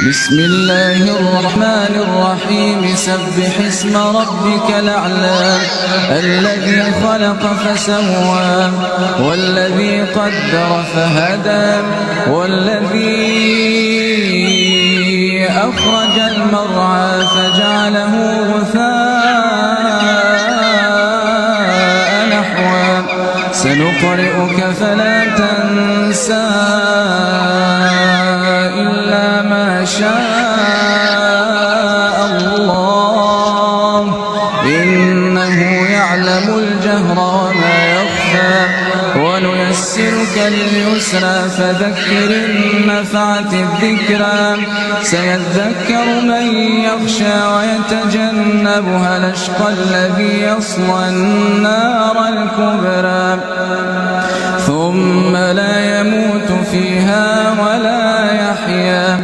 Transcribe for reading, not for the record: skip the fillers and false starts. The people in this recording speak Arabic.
بسم الله الرحمن الرحيم سبح اسم ربك الأعلى الذي خلق فسوى والذي قدر فهدى والذي أخرج المرعى فجعله غثاء نحوا سنقرئك فلا تنسى إلا ما شاء الله إنه يعلم الجهر وما يخفى ونيسرك لليسرى فذكر إن نفعت الذكرى سيذكر من يخشى ويتجنبها الأشقى الذي يصلى النار الكبرى ثم لا يموت فيها ولا يحيا